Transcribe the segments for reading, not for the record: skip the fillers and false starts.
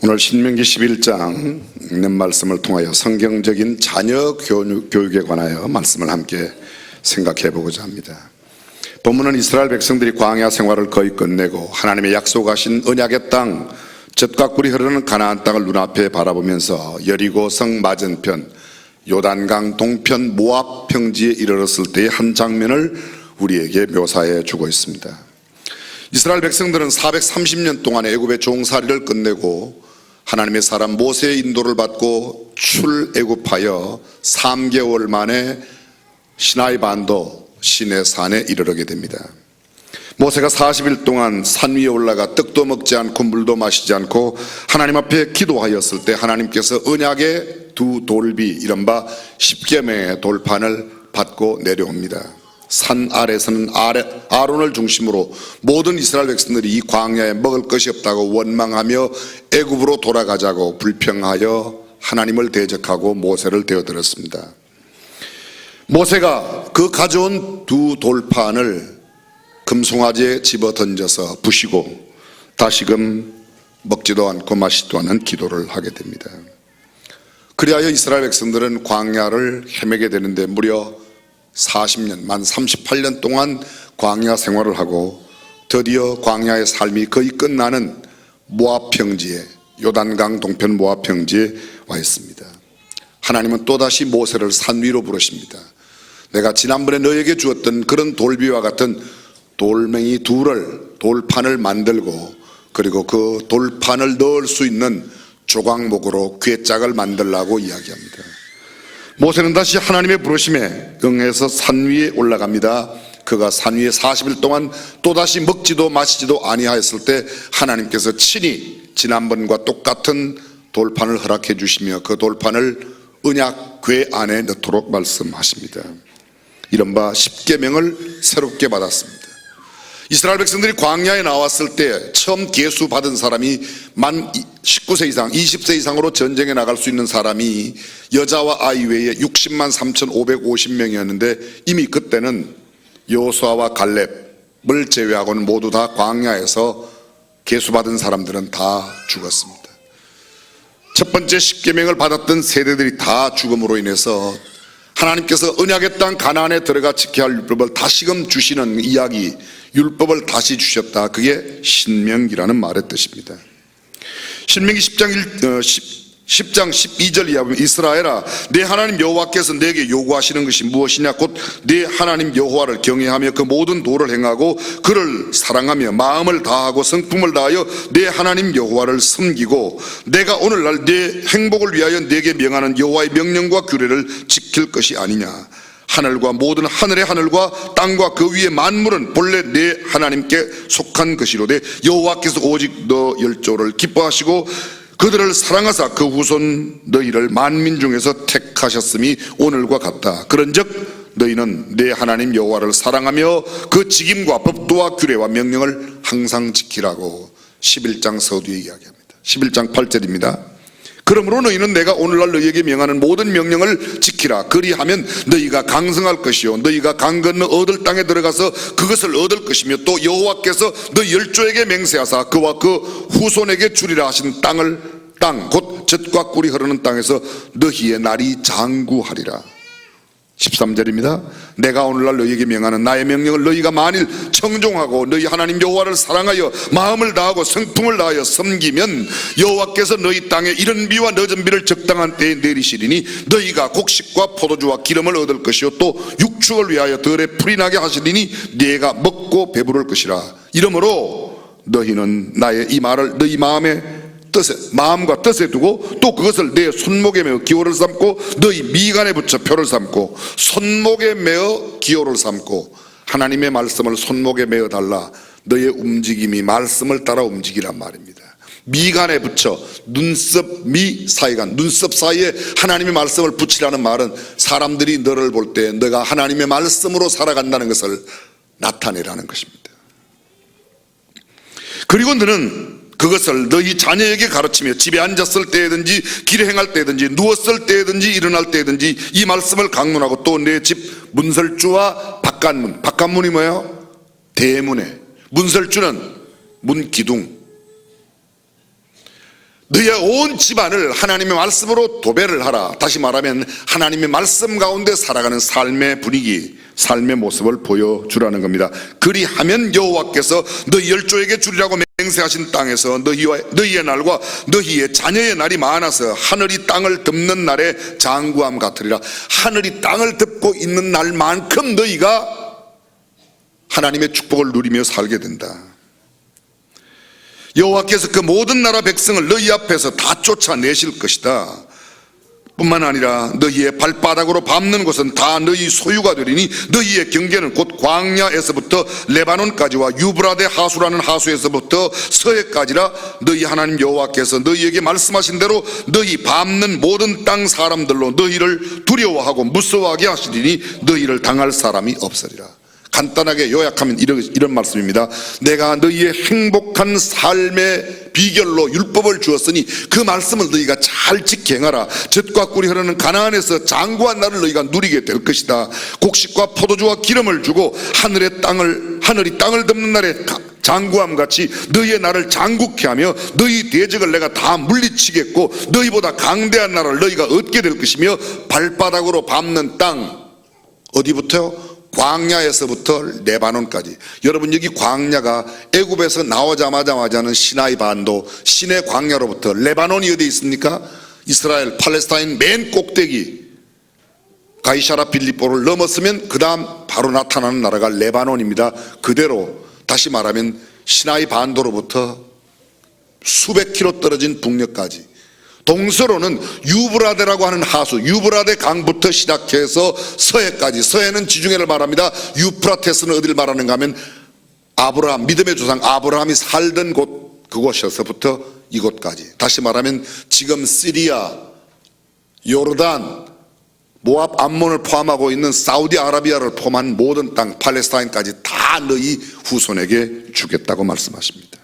오늘 신명기 11장 있는 말씀을 통하여 성경적인 자녀 교육에 관하여 말씀을 함께 생각해 보고자 합니다. 본문은 이스라엘 백성들이 광야 생활을 거의 끝내고 하나님의 약속하신 언약의 땅, 젖과 꿀이 흐르는 가나안 땅을 눈앞에 바라보면서 여리고성 맞은편 요단강 동편 모압 평지에 이르렀을 때의 한 장면을 우리에게 묘사해 주고 있습니다. 이스라엘 백성들은 430년 동안 애굽의 종살이를 끝내고 하나님의 사람 모세의 인도를 받고 출애굽하여 3개월 만에 시나이 반도 시내산에 이르게 됩니다. 모세가 40일 동안 산 위에 올라가 떡도 먹지 않고 물도 마시지 않고 하나님 앞에 기도하였을 때 하나님께서 언약의 두 돌비 이른바 십계명의 돌판을 받고 내려옵니다. 산 아래서는 아론을 중심으로 모든 이스라엘 백성들이 이 광야에 먹을 것이 없다고 원망하며 애굽으로 돌아가자고 불평하여 하나님을 대적하고 모세를 대어들었습니다. 모세가 그 가져온 두 돌판을 금송아지에 집어 던져서 부시고 다시금 먹지도 않고 마시지도 않는 기도를 하게 됩니다. 그리하여 이스라엘 백성들은 광야를 헤매게 되는데 무려 40년, 만 38년 동안 광야 생활을 하고 드디어 광야의 삶이 거의 끝나는 모압 평지에, 요단강 동편 모압 평지에 와 있습니다. 하나님은 또다시 모세를 산 위로 부르십니다. 내가 지난번에 너에게 주었던 그런 돌비와 같은 돌멩이 돌판을 만들고 그리고 그 돌판을 넣을 수 있는 조각목으로 궤짝을 만들라고 이야기합니다. 모세는 다시 하나님의 부르심에 응해서 산 위에 올라갑니다. 그가 산 위에 40일 동안 또다시 먹지도 마시지도 아니하였을 때 하나님께서 친히 지난번과 똑같은 돌판을 허락해 주시며 그 돌판을 언약 궤 안에 넣도록 말씀하십니다. 이른바 십계명을 새롭게 받았습니다. 이스라엘 백성들이 광야에 나왔을 때 처음 계수 받은 사람이 만 19세 이상, 20세 이상으로 전쟁에 나갈 수 있는 사람이 여자와 아이 외에 60만 3,550명이었는데 이미 그때는 여호수아와 갈렙을 제외하고는 모두 다 광야에서 계수 받은 사람들은 다 죽었습니다. 첫 번째 십계명을 받았던 세대들이 다 죽음으로 인해서 하나님께서 언약의 땅 가나안에 들어가 지켜야 할 율법을 다시금 주시는 이야기, 율법을 다시 주셨다. 그게 신명기라는 말의 뜻입니다. 신명기 10장 12절 이하 보면 이스라엘아 내 하나님 여호와께서 내게 요구하시는 것이 무엇이냐 곧 내 하나님 여호와를 경외하며 그 모든 도를 행하고 그를 사랑하며 마음을 다하고 성품을 다하여 내 하나님 여호와를 섬기고 내가 오늘날 내 행복을 위하여 내게 명하는 여호와의 명령과 규례를 지킬 것이 아니냐. 하늘과 모든 하늘의 하늘과 땅과 그 위의 만물은 본래 내 하나님께 속한 것이로되 여호와께서 오직 너 열조를 기뻐하시고 그들을 사랑하사 그 후손 너희를 만민 중에서 택하셨음이 오늘과 같다. 그런즉 너희는 내 하나님 여호와를 사랑하며 그 직임과 법도와 규례와 명령을 항상 지키라고 11장 서두에 이야기합니다. 11장 8절입니다. 그러므로 너희는 내가 오늘날 너희에게 명하는 모든 명령을 지키라. 그리하면 너희가 강성할 것이요 너희가 강 건너 얻을 땅에 들어가서 그것을 얻을 것이며 또 여호와께서 너희 열조에게 맹세하사 그와 그 후손에게 주리라 하신 땅 곧 젖과 꿀이 흐르는 땅에서 너희의 날이 장구하리라. 13절입니다. 내가 오늘날 너희에게 명하는 나의 명령을 너희가 만일 청종하고 너희 하나님 여호와를 사랑하여 마음을 다하고 성품을 다하여 섬기면 여호와께서 너희 땅에 이른 비와 늦은 비를 적당한 때에 내리시리니 너희가 곡식과 포도주와 기름을 얻을 것이요 또 육축을 위하여 들에 풀이 나게 하시리니 네가 먹고 배부를 것이라. 이러므로 너희는 나의 이 말을 너희 마음과 뜻에 두고 또 그것을 내 손목에 메어 기호를 삼고 너희 미간에 붙여 표를 삼고 손목에 메어 기호를 삼고 하나님의 말씀을 손목에 메어 달라. 너의 움직임이 말씀을 따라 움직이란 말입니다. 미간에 붙여 눈썹 사이에 하나님의 말씀을 붙이라는 말은 사람들이 너를 볼 때 너가 하나님의 말씀으로 살아간다는 것을 나타내라는 것입니다. 그리고 너는 그것을 너희 자녀에게 가르치며 집에 앉았을 때든지 길에 행할 때든지 누웠을 때든지 일어날 때든지 이 말씀을 강론하고 또 내 집 문설주와 바깥문이 뭐예요? 대문에 문설주는 문 기둥 너희의 온 집안을 하나님의 말씀으로 도배를 하라. 다시 말하면 하나님의 말씀 가운데 살아가는 삶의 분위기, 삶의 모습을 보여주라는 겁니다. 그리하면 여호와께서 너희 열조에게 주리라고 맹세하신 땅에서 너희의 날과 너희의 자녀의 날이 많아서 하늘이 땅을 덮는 날에 장구함 같으리라. 하늘이 땅을 덮고 있는 날만큼 너희가 하나님의 축복을 누리며 살게 된다. 여호와께서 그 모든 나라 백성을 너희 앞에서 다 쫓아내실 것이다. 뿐만 아니라 너희의 발바닥으로 밟는 곳은 다 너희 소유가 되리니 너희의 경계는 곧 광야에서부터 레바논까지와 유브라데 하수라는 하수에서부터 서해까지라. 너희 하나님 여호와께서 너희에게 말씀하신 대로 너희 밟는 모든 땅 사람들로 너희를 두려워하고 무서워하게 하시리니 너희를 당할 사람이 없으리라. 간단하게 요약하면 이런 말씀입니다. 내가 너희의 행복한 삶의 비결로 율법을 주었으니 그 말씀을 너희가 잘 지켜 행하라. 젖과 꿀이 흐르는 가나안에서 장구한 날을 너희가 누리게 될 것이다. 곡식과 포도주와 기름을 주고 하늘이 땅을 덮는 날에 장구함 같이 너희의 날을 장국케 하며 너희 대적을 내가 다 물리치겠고 너희보다 강대한 나라를 너희가 얻게 될 것이며 발바닥으로 밟는 땅, 어디부터요? 광야에서부터 레바논까지. 여러분, 여기 광야가 애굽에서 나오자마자는 시나이 반도, 시내 광야로부터 레바논이 어디 있습니까? 이스라엘 팔레스타인 맨 꼭대기 가이샤라 빌립보를 넘었으면 그 다음 바로 나타나는 나라가 레바논입니다. 그대로 다시 말하면 시나이 반도로부터 수백 킬로 떨어진 북녘까지, 동서로는 유브라데라고 하는 하수, 유브라데 강부터 시작해서 서해까지. 서해는 지중해를 말합니다. 유프라테스는 어디를 말하는가 하면 아브라함, 믿음의 조상 아브라함이 살던 곳, 그곳에서부터 이곳까지. 다시 말하면 지금 시리아, 요르단, 모압, 암몬을 포함하고 있는 사우디아라비아를 포함한 모든 땅, 팔레스타인까지 다 너희 후손에게 주겠다고 말씀하십니다.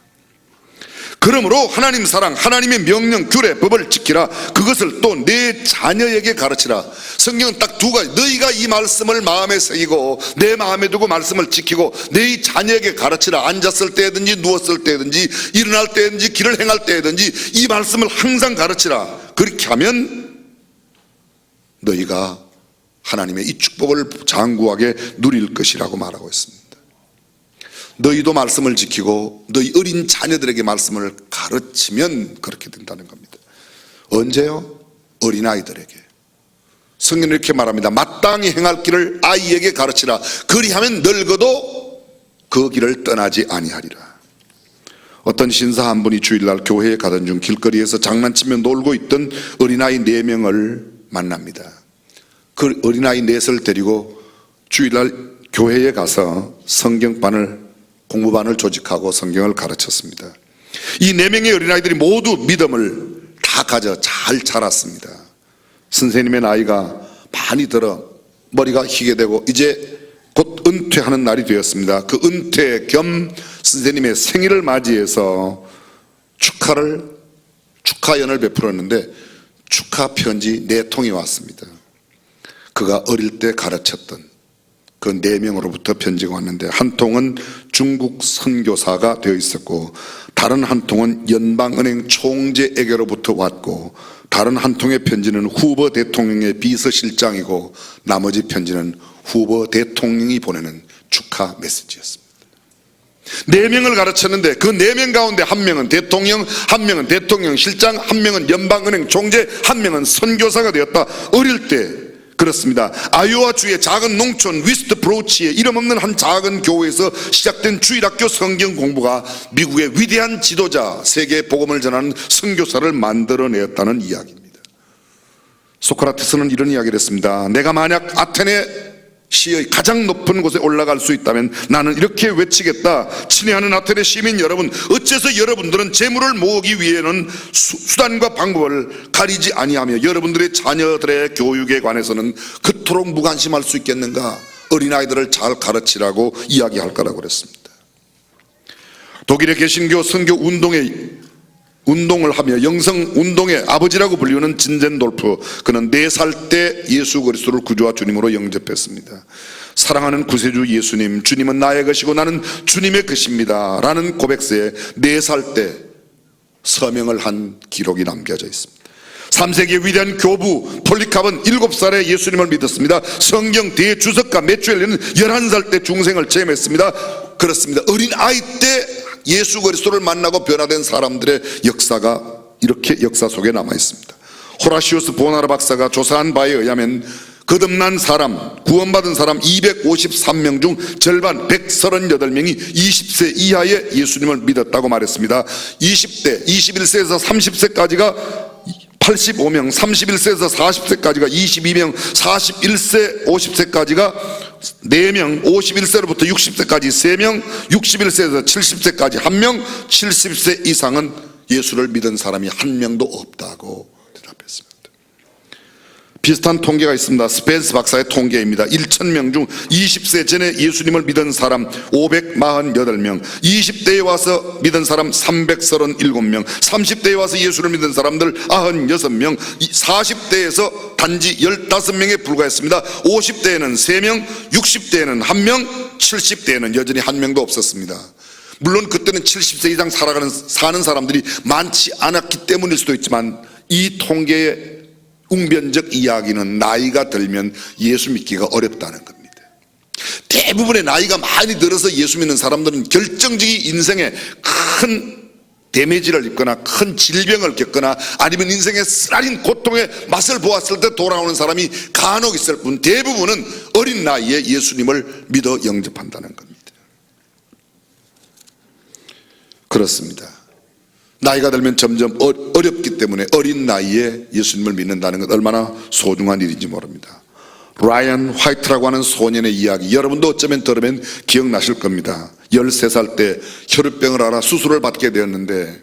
그러므로 하나님 사랑, 하나님의 명령, 규례, 법을 지키라. 그것을 또 내 자녀에게 가르치라. 성경은 딱 두 가지. 너희가 이 말씀을 마음에 새기고 내 마음에 두고 말씀을 지키고 내 자녀에게 가르치라. 앉았을 때든지 누웠을 때든지 일어날 때든지 길을 행할 때든지 이 말씀을 항상 가르치라. 그렇게 하면 너희가 하나님의 이 축복을 장구하게 누릴 것이라고 말하고 있습니다. 너희도 말씀을 지키고 너희 어린 자녀들에게 말씀을 가르치면 그렇게 된다는 겁니다. 언제요? 어린아이들에게. 성경은 이렇게 말합니다. 마땅히 행할 길을 아이에게 가르치라. 그리하면 늙어도 그 길을 떠나지 아니하리라. 어떤 신사 한 분이 주일날 교회에 가던 중 길거리에서 장난치며 놀고 있던 어린아이 4명을 만납니다. 그 어린아이 4을 데리고 주일날 교회에 가서 공부반을 조직하고 성경을 가르쳤습니다. 이 4명의 어린아이들이 모두 믿음을 다 가져 잘 자랐습니다. 선생님의 나이가 많이 들어 머리가 희게 되고 이제 곧 은퇴하는 날이 되었습니다. 그 은퇴 겸 선생님의 생일을 맞이해서 축하연을 베풀었는데 축하 편지 4통이 왔습니다. 그가 어릴 때 가르쳤던 그 4명으로부터 편지가 왔는데, 한 통은 중국 선교사가 되어 있었고 다른 한 통은 연방은행 총재에게로부터 왔고 다른 한 통의 편지는 후보 대통령의 비서실장이고 나머지 편지는 후보 대통령이 보내는 축하 메시지였습니다. 4명을 가르쳤는데 그 4명 가운데 1명은 대통령, 1명은 대통령 실장, 1명은 연방은행 총재, 1명은 선교사가 되었다. 어릴 때 그렇습니다. 아이오와 주의 작은 농촌 위스트 브로치의 이름 없는 한 작은 교회에서 시작된 주일학교 성경 공부가 미국의 위대한 지도자, 세계에 복음을 전하는 선교사를 만들어내었다는 이야기입니다. 소크라테스는 이런 이야기를 했습니다. 내가 만약 아테네 시의 가장 높은 곳에 올라갈 수 있다면 나는 이렇게 외치겠다. 친애하는 아테네 시민 여러분, 어째서 여러분들은 재물을 모으기 위해는 수단과 방법을 가리지 아니하며 여러분들의 자녀들의 교육에 관해서는 그토록 무관심할 수 있겠는가? 어린아이들을 잘 가르치라고 이야기할 거라고 그랬습니다. 독일의 개신교 선교 운동을 하며 영성운동의 아버지라고 불리우는 진젠돌프, 그는 4살 때 예수 그리스도를 구주와 주님으로 영접했습니다. 사랑하는 구세주 예수님, 주님은 나의 것이고 나는 주님의 것입니다 라는 고백서에 4살 때 서명을 한 기록이 남겨져 있습니다. 3세기의 위대한 교부 폴리캅은 7살에 예수님을 믿었습니다. 성경 대주석가 메추엘리는 11살 때 중생을 체험했습니다. 그렇습니다. 어린 아이 때 예수 그리스도를 만나고 변화된 사람들의 역사가 이렇게 역사 속에 남아 있습니다. 호라시우스 보나라 박사가 조사한 바에 의하면 거듭난 사람, 구원받은 사람 253명 중 절반 138명이 20세 이하의 예수님을 믿었다고 말했습니다. 20대, 21세에서 30세까지가 85명, 31세에서 40세까지가 22명, 41세, 50세까지가 4명, 51세로부터 60세까지 3명, 61세에서 70세까지 1명, 70세 이상은 예수를 믿은 사람이 한 명도 없다고 대답했습니다. 비슷한 통계가 있습니다. 스펜스 박사의 통계입니다. 1,000명 중 20세 전에 예수님을 믿은 사람 548명, 20대에 와서 믿은 사람 337명, 30대에 와서 예수를 믿은 사람들 96명, 40대에서 단지 15명에 불과했습니다. 50대에는 3명, 60대에는 1명, 70대에는 여전히 1명도 없었습니다. 물론 그때는 70세 이상 사는 사람들이 많지 않았기 때문일 수도 있지만 이 통계의 웅변적 이야기는 나이가 들면 예수 믿기가 어렵다는 겁니다. 대부분의 나이가 많이 들어서 예수 믿는 사람들은 결정적인 인생에 큰 데미지를 입거나 큰 질병을 겪거나 아니면 인생의 쓰라린 고통의 맛을 보았을 때 돌아오는 사람이 간혹 있을 뿐 대부분은 어린 나이에 예수님을 믿어 영접한다는 겁니다. 그렇습니다. 나이가 들면 점점 어렵기 때문에 어린 나이에 예수님을 믿는다는 것 얼마나 소중한 일인지 모릅니다. 라이언 화이트라고 하는 소년의 이야기 여러분도 어쩌면 들으면 기억나실 겁니다. 13살 때 혈우병을 앓아 수술을 받게 되었는데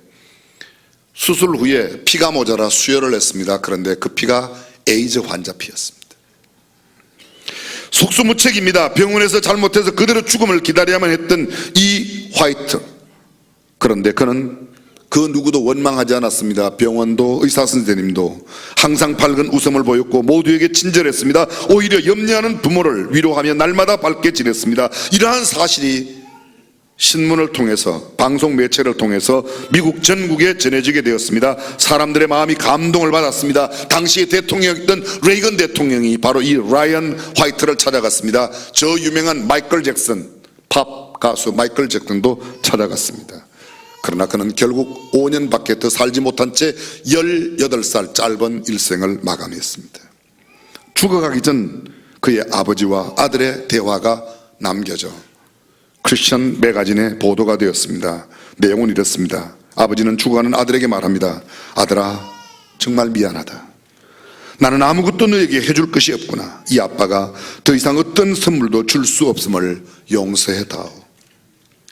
수술 후에 피가 모자라 수혈을 했습니다. 그런데 그 피가 에이즈 환자 피였습니다. 속수무책입니다. 병원에서 잘못해서 그대로 죽음을 기다려야만 했던 이 화이트, 그런데 그는 그 누구도 원망하지 않았습니다. 병원도 의사 선생님도 항상 밝은 웃음을 보였고 모두에게 친절했습니다. 오히려 염려하는 부모를 위로하며 날마다 밝게 지냈습니다. 이러한 사실이 신문을 통해서 방송 매체를 통해서 미국 전국에 전해지게 되었습니다. 사람들의 마음이 감동을 받았습니다. 당시의 대통령이었던 레이건 대통령이 바로 이 라이언 화이트를 찾아갔습니다. 저 유명한 마이클 잭슨, 팝 가수 마이클 잭슨도 찾아갔습니다. 그러나 그는 결국 5년밖에 더 살지 못한 채 18살 짧은 일생을 마감했습니다. 죽어가기 전 그의 아버지와 아들의 대화가 남겨져 크리스천 매거진에 보도가 되었습니다. 내용은 이렇습니다. 아버지는 죽어가는 아들에게 말합니다. 아들아, 정말 미안하다. 나는 아무것도 너에게 해줄 것이 없구나. 이 아빠가 더 이상 어떤 선물도 줄 수 없음을 용서해다오.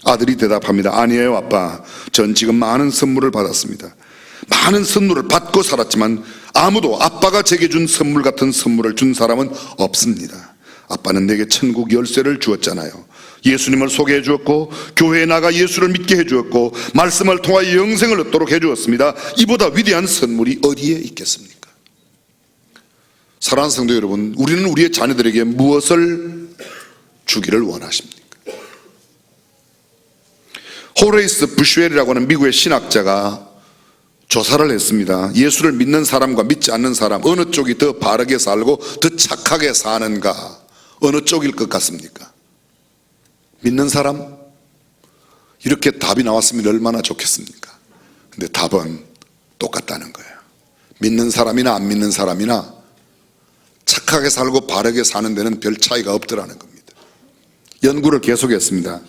아들이 대답합니다. 아니에요 아빠, 전 지금 많은 선물을 받았습니다. 많은 선물을 받고 살았지만 아무도 아빠가 제게 준 선물 같은 선물을 준 사람은 없습니다. 아빠는 내게 천국 열쇠를 주었잖아요. 예수님을 소개해 주었고 교회에 나가 예수를 믿게 해 주었고 말씀을 통하여 영생을 얻도록 해 주었습니다. 이보다 위대한 선물이 어디에 있겠습니까? 사랑하는 성도 여러분, 우리는 우리의 자녀들에게 무엇을 주기를 원하십니까? 호레이스 부슈엘이라고 하는 미국의 신학자가 조사를 했습니다. 예수를 믿는 사람과 믿지 않는 사람 어느 쪽이 더 바르게 살고 더 착하게 사는가, 어느 쪽일 것 같습니까? 믿는 사람? 이렇게 답이 나왔으면 얼마나 좋겠습니까? 근데 답은 똑같다는 거예요. 믿는 사람이나 안 믿는 사람이나 착하게 살고 바르게 사는 데는 별 차이가 없더라는 겁니다. 연구를 계속했습니다.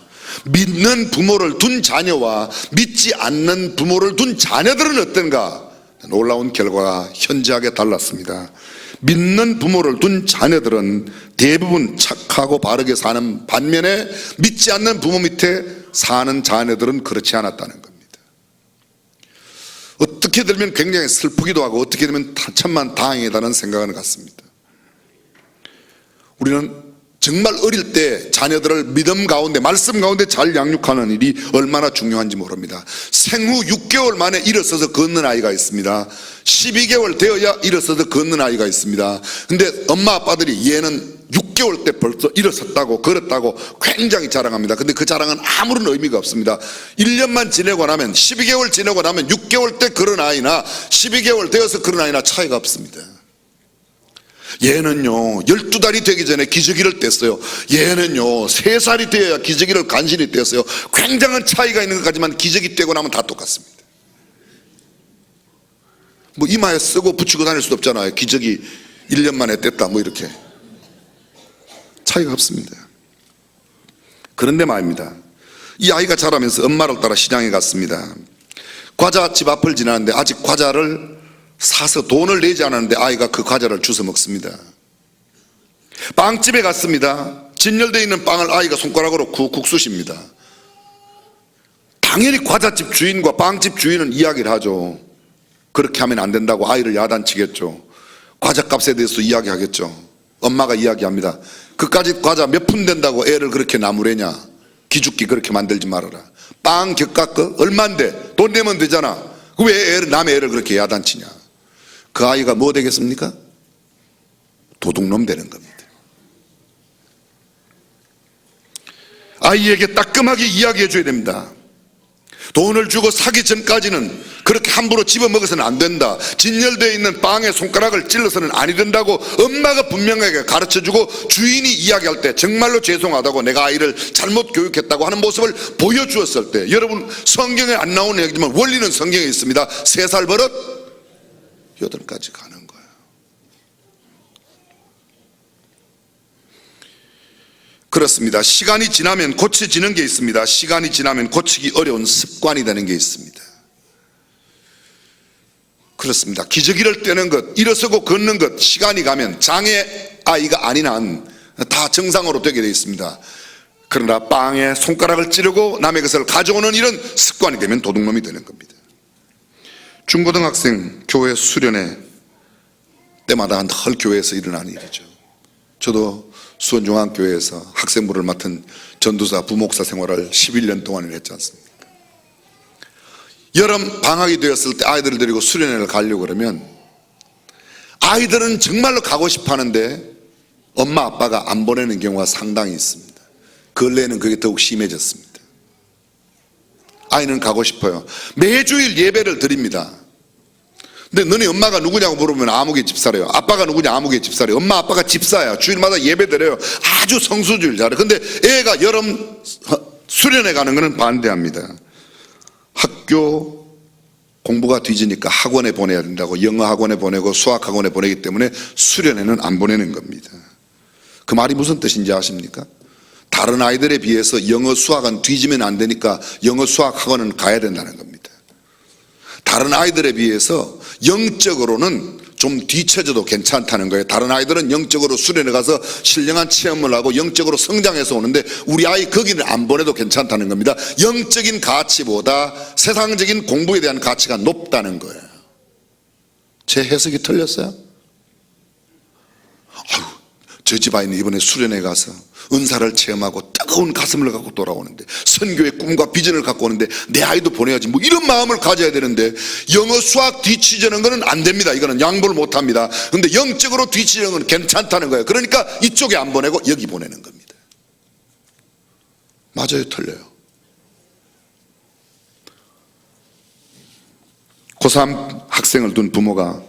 믿는 부모를 둔 자녀와 믿지 않는 부모를 둔 자녀들은 어떤가? 놀라운 결과가 현저하게 달랐습니다. 믿는 부모를 둔 자녀들은 대부분 착하고 바르게 사는 반면에 믿지 않는 부모 밑에 사는 자녀들은 그렇지 않았다는 겁니다. 어떻게 들면 굉장히 슬프기도 하고 어떻게 되면 천만 다행이다는 생각은 같습니다. 우리는 정말 어릴 때 자녀들을 믿음 가운데 말씀 가운데 잘 양육하는 일이 얼마나 중요한지 모릅니다. 생후 6개월 만에 일어서서 걷는 아이가 있습니다. 12개월 되어야 일어서서 걷는 아이가 있습니다. 근데 엄마 아빠들이 얘는 6개월 때 벌써 일어섰다고 걸었다고 굉장히 자랑합니다. 근데 그 자랑은 아무런 의미가 없습니다. 1년만 지내고 나면 12개월 지내고 나면 6개월 때 그런 아이나 12개월 되어서 그런 아이나 차이가 없습니다. 얘는요 12달이 되기 전에 기저귀를 뗐어요. 얘는요 3살이 되어야 기저귀를 간신히 뗐어요. 굉장한 차이가 있는 것 같지만 기저귀 떼고 나면 다 똑같습니다. 뭐 이마에 쓰고 붙이고 다닐 수도 없잖아요. 기저귀 1년 만에 뗐다 뭐 이렇게 차이가 없습니다. 그런데 말입니다, 이 아이가 자라면서 엄마를 따라 시장에 갔습니다. 과자집 앞을 지나는데 아직 과자를 사서 돈을 내지 않았는데 아이가 그 과자를 주워 먹습니다. 빵집에 갔습니다. 진열되어 있는 빵을 아이가 손가락으로 쿡쿡 쑤십니다. 당연히 과자집 주인과 빵집 주인은 이야기를 하죠. 그렇게 하면 안 된다고 아이를 야단치겠죠. 과자값에 대해서 이야기하겠죠. 엄마가 이야기합니다. 그까짓 과자 몇 푼 된다고 애를 그렇게 나무래냐. 기죽기 그렇게 만들지 말아라. 빵 격값 얼만데 돈 내면 되잖아. 왜 남의 애를 그렇게 야단치냐. 그 아이가 뭐 되겠습니까? 도둑놈 되는 겁니다. 아이에게 따끔하게 이야기해 줘야 됩니다. 돈을 주고 사기 전까지는 그렇게 함부로 집어먹어서는 안 된다. 진열되어 있는 빵에 손가락을 찔러서는 아니 된다고 엄마가 분명하게 가르쳐주고 주인이 이야기할 때 정말로 죄송하다고 내가 아이를 잘못 교육했다고 하는 모습을 보여주었을 때, 여러분 성경에 안 나오는 얘기지만 원리는 성경에 있습니다. 3살 버릇 8까지 가는 거예요. 그렇습니다. 시간이 지나면 고쳐지는 게 있습니다. 시간이 지나면 고치기 어려운 습관이 되는 게 있습니다. 그렇습니다. 기저귀를 떼는 것, 일어서고 걷는 것, 시간이 가면 장애 아이가 아닌 한 다 정상으로 되게 되어 있습니다. 그러나 빵에 손가락을 찌르고 남의 것을 가져오는 이런 습관이 되면 도둑놈이 되는 겁니다. 중고등학생 교회 수련회 때마다 늘 교회에서 일어나는 일이죠. 저도 수원중앙교회에서 학생부를 맡은 전도사 부목사 생활을 11년 동안을 했지 않습니까? 여름 방학이 되었을 때 아이들을 데리고 수련회를 가려고 그러면 아이들은 정말로 가고 싶어 하는데 엄마 아빠가 안 보내는 경우가 상당히 있습니다. 근래에는 그게 더욱 심해졌습니다. 아이는 가고 싶어요. 매주일 예배를 드립니다. 근데 너네 엄마가 누구냐고 물으면 아무개 집사래요. 아빠가 누구냐 아무개 집사래요. 엄마 아빠가 집사야. 주일마다 예배 드려요. 아주 성수주일 잘해. 근데 애가 여름 수련회 가는 거는 반대합니다. 학교 공부가 뒤지니까 학원에 보내야 된다고 영어 학원에 보내고 수학 학원에 보내기 때문에 수련회는 안 보내는 겁니다. 그 말이 무슨 뜻인지 아십니까? 다른 아이들에 비해서 영어 수학은 뒤지면 안 되니까 영어 수학 학원은 가야 된다는 겁니다. 다른 아이들에 비해서 영적으로는 좀 뒤처져도 괜찮다는 거예요. 다른 아이들은 영적으로 수련회 가서 신령한 체험을 하고 영적으로 성장해서 오는데 우리 아이 거기는 안 보내도 괜찮다는 겁니다. 영적인 가치보다 세상적인 공부에 대한 가치가 높다는 거예요. 제 해석이 틀렸어요? 아유, 저 집 아이는 이번에 수련회 가서 은사를 체험하고 뜨거운 가슴을 갖고 돌아오는데 선교의 꿈과 비전을 갖고 오는데 내 아이도 보내야지 뭐 이런 마음을 가져야 되는데 영어 수학 뒤치자는 거는 안 됩니다. 이거는 양보를 못 합니다. 근데 영적으로 뒤치자는 건 괜찮다는 거예요. 그러니까 이쪽에 안 보내고 여기 보내는 겁니다. 맞아요, 틀려요? 고3 학생을 둔 부모가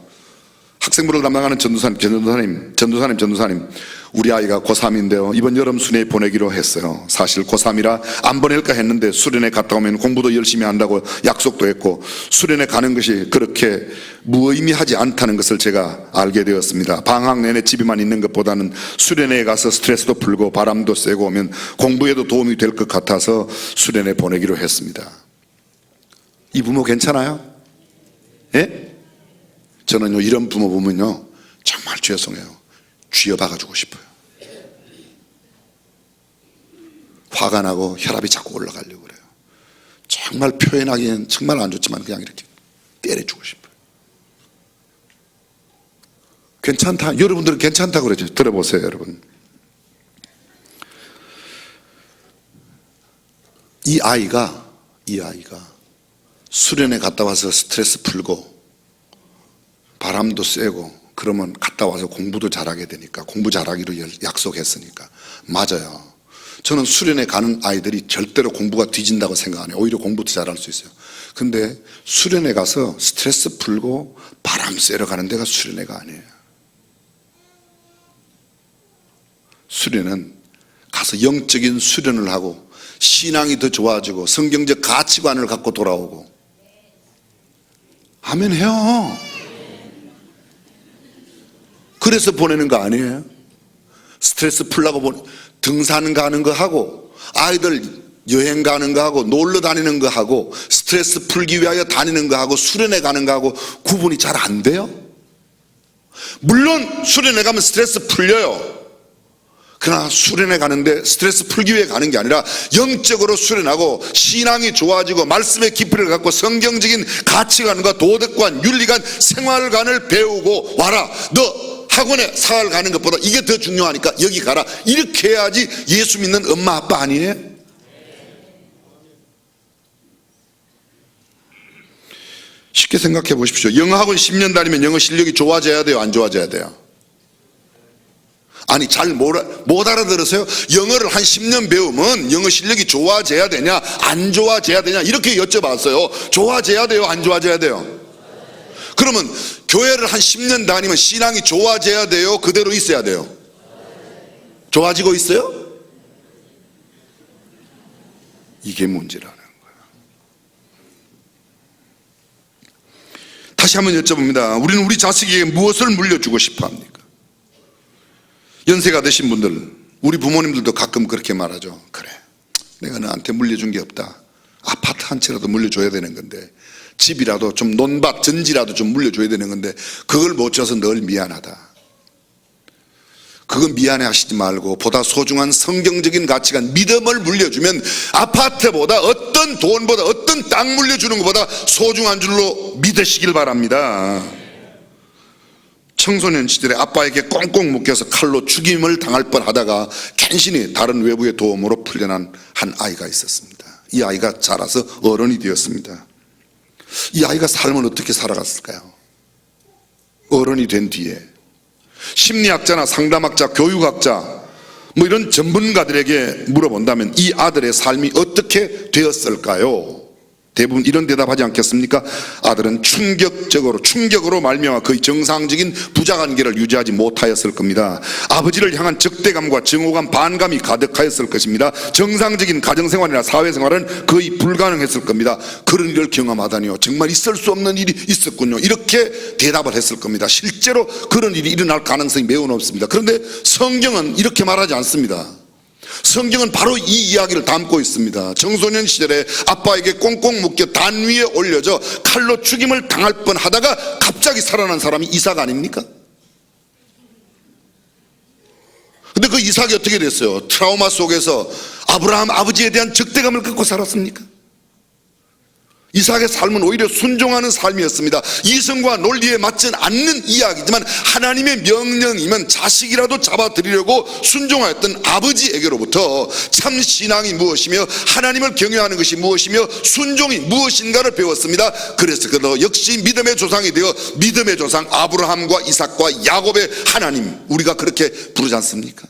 학생부를 담당하는 전도사님, 우리 아이가 고3인데요. 이번 여름 수련회 보내기로 했어요. 사실 고3이라 안 보낼까 했는데 수련회 갔다 오면 공부도 열심히 한다고 약속도 했고 수련회 가는 것이 그렇게 무의미하지 않다는 것을 제가 알게 되었습니다. 방학 내내 집에만 있는 것보다는 수련회에 가서 스트레스도 풀고 바람도 쐬고 오면 공부에도 도움이 될 것 같아서 수련회 보내기로 했습니다. 이 부모 괜찮아요? 예? 저는요 이런 부모 보면요 정말 죄송해요. 쥐어박아주고 싶어요. 화가 나고 혈압이 자꾸 올라가려고 그래요. 정말 표현하기엔 정말 안 좋지만 그냥 이렇게 때려주고 싶어요. 괜찮다. 여러분들은 괜찮다고 그러죠. 들어보세요 여러분. 이 아이가 수련회 갔다 와서 스트레스 풀고 바람도 쐬고 그러면 갔다 와서 공부도 잘하게 되니까, 공부 잘하기로 약속했으니까. 맞아요. 저는 수련회 가는 아이들이 절대로 공부가 뒤진다고 생각 안 해요. 오히려 공부도 잘할 수 있어요. 근데 수련회 가서 스트레스 풀고 바람 쐬러 가는 데가 수련회가 아니에요. 수련은 가서 영적인 수련을 하고 신앙이 더 좋아지고 성경적 가치관을 갖고 돌아오고. 아멘 해요. 그래서 보내는 거 아니에요? 스트레스 풀라고 등산 가는 거 하고, 아이들 여행 가는 거 하고, 놀러 다니는 거 하고, 스트레스 풀기 위하여 다니는 거 하고, 수련회 가는 거 하고 구분이 잘 안 돼요? 물론 수련회 가면 스트레스 풀려요. 그러나 수련회 가는데 스트레스 풀기 위해 가는 게 아니라 영적으로 수련하고 신앙이 좋아지고 말씀의 깊이를 갖고 성경적인 가치관과 도덕관, 윤리관, 생활관을 배우고 와라. 너 학원에 사활 가는 것보다 이게 더 중요하니까 여기 가라. 이렇게 해야지 예수 믿는 엄마 아빠 아니에요? 쉽게 생각해 보십시오. 영어학원 10년 다니면 영어 실력이 좋아져야 돼요? 안 좋아져야 돼요? 아니, 잘 못 알아들으세요? 영어를 한 10년 배우면 영어 실력이 좋아져야 되냐 안 좋아져야 되냐 이렇게 여쭤봤어요. 좋아져야 돼요? 안 좋아져야 돼요? 그러면 교회를 한 10년 다니면 신앙이 좋아져야 돼요? 그대로 있어야 돼요? 좋아지고 있어요? 이게 문제라는 거예요. 다시 한번 여쭤봅니다. 우리는 우리 자식에게 무엇을 물려주고 싶어 합니까? 연세가 드신 분들, 우리 부모님들도 가끔 그렇게 말하죠. 그래, 내가 너한테 물려준 게 없다. 아파트 한 채라도 물려줘야 되는 건데, 집이라도 좀, 논밭 전지라도 좀 물려줘야 되는 건데 그걸 못 줘서 늘 미안하다. 그건 미안해 하시지 말고 보다 소중한 성경적인 가치관, 믿음을 물려주면 아파트보다 어떤 돈보다 어떤 땅 물려주는 것보다 소중한 줄로 믿으시길 바랍니다. 청소년 시절에 아빠에게 꽁꽁 묶여서 칼로 죽임을 당할 뻔하다가 간신히 다른 외부의 도움으로 풀려난 한 아이가 있었습니다. 이 아이가 자라서 어른이 되었습니다. 이 아이가 삶을 어떻게 살아갔을까요? 어른이 된 뒤에 심리학자나 상담학자, 교육학자 뭐 이런 전문가들에게 물어본다면 이 아들의 삶이 어떻게 되었을까요? 대부분 이런 대답하지 않겠습니까? 아들은 충격으로 말미암아 거의 정상적인 부자관계를 유지하지 못하였을 겁니다. 아버지를 향한 적대감과 증오감, 반감이 가득하였을 것입니다. 정상적인 가정생활이나 사회생활은 거의 불가능했을 겁니다. 그런 일을 경험하다니요, 정말 있을 수 없는 일이 있었군요, 이렇게 대답을 했을 겁니다. 실제로 그런 일이 일어날 가능성이 매우 높습니다. 그런데 성경은 이렇게 말하지 않습니다. 성경은 바로 이 이야기를 담고 있습니다. 청소년 시절에 아빠에게 꽁꽁 묶여 단 위에 올려져 칼로 죽임을 당할 뻔하다가 갑자기 살아난 사람이 이삭 아닙니까? 근데 그 이삭이 어떻게 됐어요? 트라우마 속에서 아브라함 아버지에 대한 적대감을 갖고 살았습니까? 이삭의 삶은 오히려 순종하는 삶이었습니다. 이성과 논리에 맞지 않는 이야기지만 하나님의 명령이면 자식이라도 잡아드리려고 순종하였던 아버지에게로부터 참 신앙이 무엇이며 하나님을 경외하는 것이 무엇이며 순종이 무엇인가를 배웠습니다. 그래서 그도 역시 믿음의 조상이 되어 믿음의 조상 아브라함과 이삭과 야곱의 하나님, 우리가 그렇게 부르지 않습니까?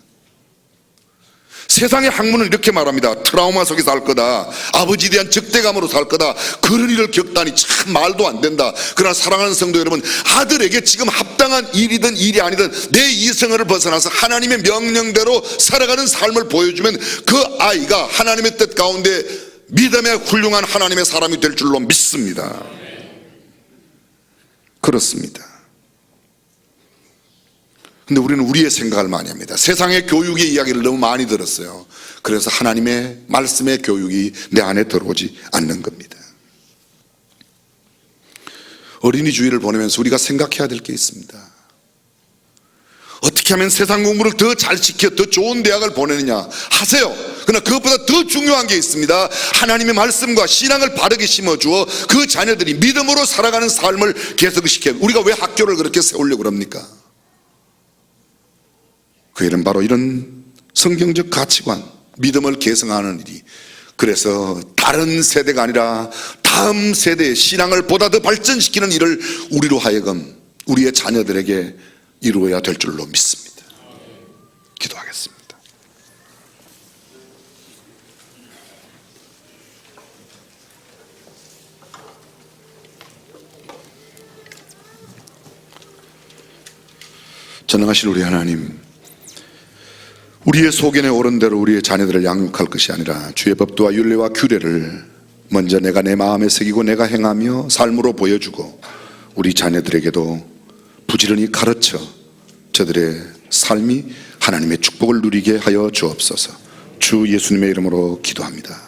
세상의 학문은 이렇게 말합니다. 트라우마 속에 살 거다, 아버지에 대한 적대감으로 살 거다. 그런 일을 겪다니 참 말도 안 된다. 그러나 사랑하는 성도 여러분, 아들에게 지금 합당한 일이든 일이 아니든 내 이성을 벗어나서 하나님의 명령대로 살아가는 삶을 보여주면 그 아이가 하나님의 뜻 가운데 믿음의 훌륭한 하나님의 사람이 될 줄로 믿습니다. 그렇습니다. 근데 우리는 우리의 생각을 많이 합니다. 세상의 교육의 이야기를 너무 많이 들었어요. 그래서 하나님의 말씀의 교육이 내 안에 들어오지 않는 겁니다. 어린이 주일을 보내면서 우리가 생각해야 될 게 있습니다. 어떻게 하면 세상 공부를 더 잘 시켜 더 좋은 대학을 보내느냐 하세요. 그러나 그것보다 더 중요한 게 있습니다. 하나님의 말씀과 신앙을 바르게 심어주어 그 자녀들이 믿음으로 살아가는 삶을 계속시켜요. 우리가 왜 학교를 그렇게 세우려고 그럽니까? 그 일은 바로 이런 성경적 가치관, 믿음을 계승하는 일이, 그래서 다른 세대가 아니라 다음 세대의 신앙을 보다 더 발전시키는 일을 우리로 하여금 우리의 자녀들에게 이루어야 될 줄로 믿습니다. 기도하겠습니다. 전능하신 우리 하나님, 우리의 소견에 오른 대로 우리의 자녀들을 양육할 것이 아니라 주의 법도와 율례와 규례를 먼저 내가 내 마음에 새기고 내가 행하며 삶으로 보여주고 우리 자녀들에게도 부지런히 가르쳐 저들의 삶이 하나님의 축복을 누리게 하여 주옵소서. 주 예수님의 이름으로 기도합니다.